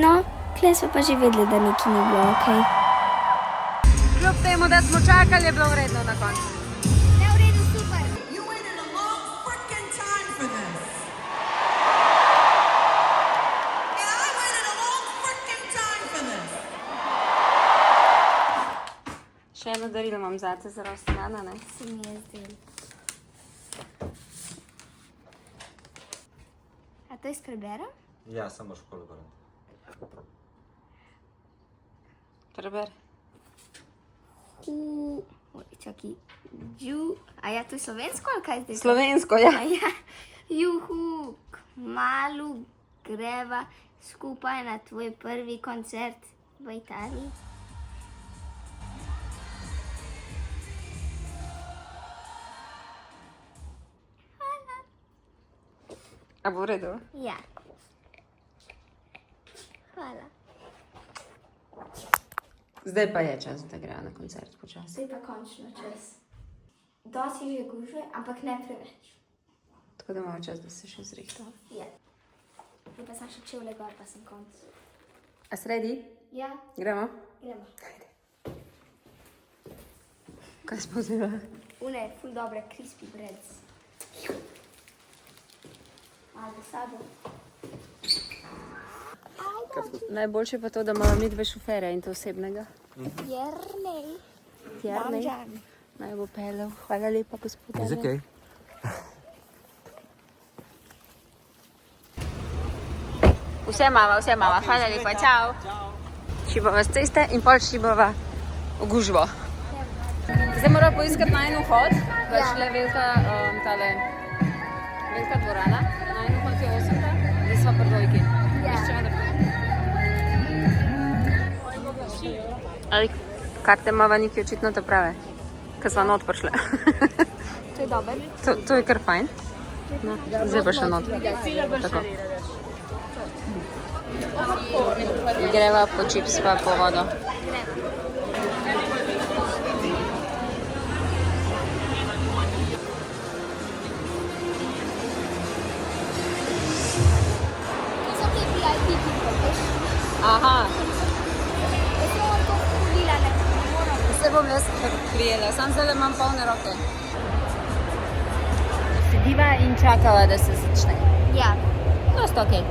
No, tle smo pa že vedeli, da nekaj ni bilo okej. Kljub temu, da smo čakali, je bilo vredno na koncu. Ne, v redu, super. You waited a long freaking time for this. And I waited a long freaking time for this. Še eno darilo imam zate za rojstni dan, ne? Se mi je zdelo. A to jaz preberem? Ja, samo školo govorim. Preberi. Čakaj. A ja, to je slovensko ali kaj zdaj? Slovensko, ja. A ja. Juhu, kmalu greva skupaj na tvoj prvi koncert v Italiji. A bo v redu? Ja. Hvala. Zdaj pa je čas, da grejo na koncert počasi. Zdaj pa končno čas. Dosti že gužve, ampak ne preveč. Tako da imamo čas, da se še zrihta. Ja. Zdaj pa sem še čevlje gor, pa sem konc. A sredi? Ja, Gremo? gremo. Kaj smo vzela? Une, ful dobre crispy breads. Malo sado. Najboljše pa to, da imamo mi dve šofere in to osebnega. Jernej. Tjernej. Naj bo peljal. Hvala lepa, gospodine. Is okay. Vse mama. Hvala lepa, čau. Šibova z ceste in pol šibova v gužvo. Zdaj mora poiskati najn vhod, da je šle velika dvorana. Najn vhod je 8, zdaj sva pri dvojki. Iščeva, da Ali karte mava neki očitno te prave, ker sva not prišle. To je dober. To je kar fajn. No, zdaj pa še not. Tako. Greva po čips pa po vodo. To so te VIP people, veš? Aha, Jaz sem to kulila, ne moram. se bom jaz prijela, sam zdaj imam polne roke. Sediva in čakava, da se začne. Ja. Dosta okej.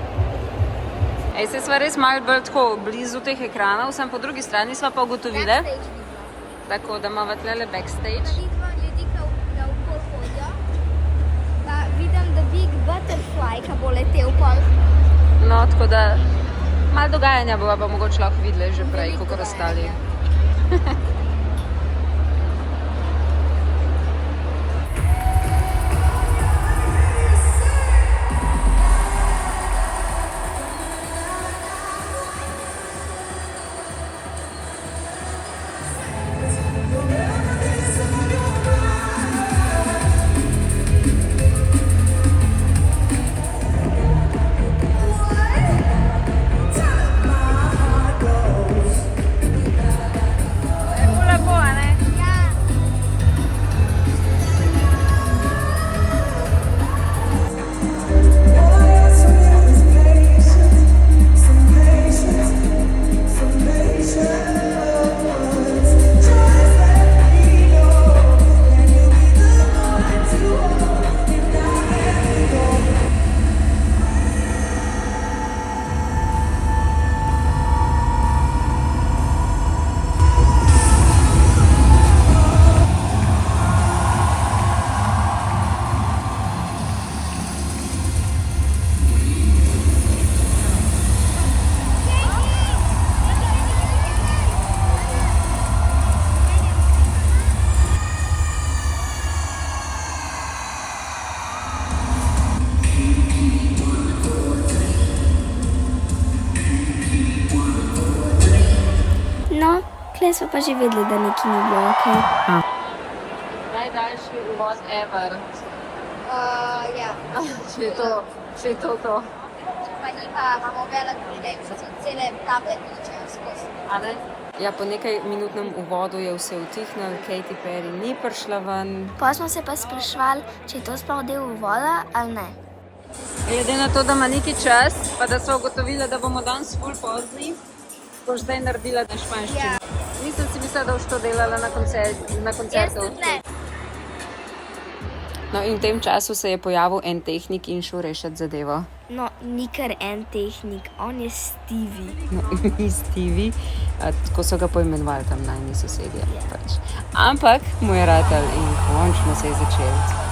Ej, se sva res malo bolj tako blizu teh ekranov, sem po drugi strani sva pa ugotovile, Backstage vidno. tako da imava tlele backstage. Vidva ljudi, ki ga okol hodijo. Pa vidim, da Big Butterfly, ki bo letel pol. No, tako da malo dogajanja bova pa mogoče lahko videli že prej, Veliko kot ostali. Lepo, a ne? Ja. No, tle smo pa že vedeli, da nekaj ni bilo okej. Najdaljši uvod ever. Ja. Če je to. Pa ni pa, imamo velik problem, cele table tičejo skozi. A ne? Ja, po nekaj minutnem uvodu je vse utihnilo, Katy Perry ni prišla ven. Pa smo se pa sprašvali, če je to sploh del uvoda ali ne. Glede na to, da ima neki čas, pa da so ugotovili, da bomo danes ful pozni, boš zdaj naredila na španščino. Ja. Nisem si mislila, da boš to delala na koncertu. No in v tem času se je pojavil en tehnik in šel rešiti zadevo. No, ni kar en tehnik, on je Stevie. No, in Stevie, tako so ga poimenovali tam najni sosedje. Pač. Ampak mu je ratal in končno se je začel.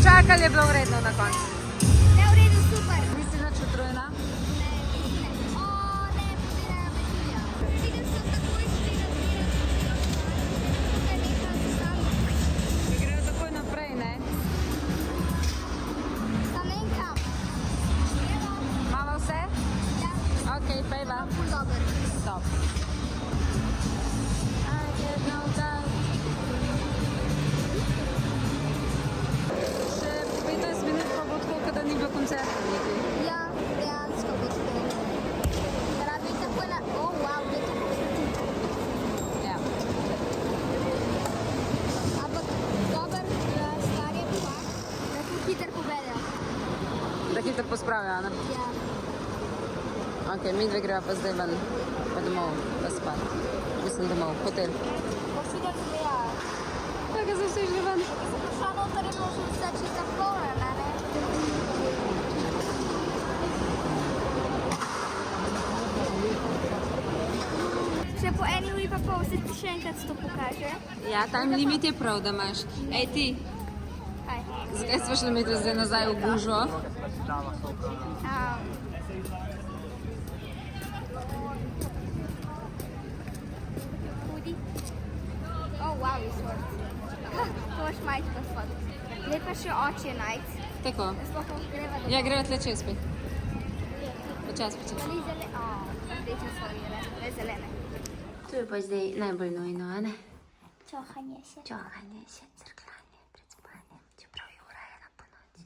čakali, je bilo vredno na koncu. Ne, v redu, super. Nisi nič utrujena? O, ne, pobirajo veselja. Vidim se takoj Grejo takoj naprej, ne? Samenka. Evo. Mama vse? Ja. Ok, pejva. Ful dober. Stop. I get no doubt. Še 15 minut pa bo tako, da ni bilo koncerta nekaj. Ja, dejansko bo tako. Rabi takoj na... O, wow, je to Ja. ampak dober stvar je bil, da ful hiter povedal. Da hitro pospravijo, ne? Ja. Ok, mi dve greva pa zdaj ven, pa domov, pa spat. Mislim domov, hotel. Pošiljam zveja. Tako so vsi že ven. Ko sem prišla noter, je bilo že vse čisto polno, ne? Če po eni uri pa pol se ti še enkrat to pokaže. Ja, time limit je prav, da imaš. Ej, ti, Kaj? zakaj smo šli metri zdaj nazaj v gužvo? Hudi. Oh, wow, je svoj. To boš majti pa svoj. Zdaj pa še oči najti. Tako. Sploh greva do... Ja, greva tle čez spet. Počas. Ni zelene. Rdeče so bile zelene. To je pa zdaj najbolj nujno, a ne? Čohanje se. Čohanje se, crkljanje pred spanjem, čeprav je ura 1 po noči.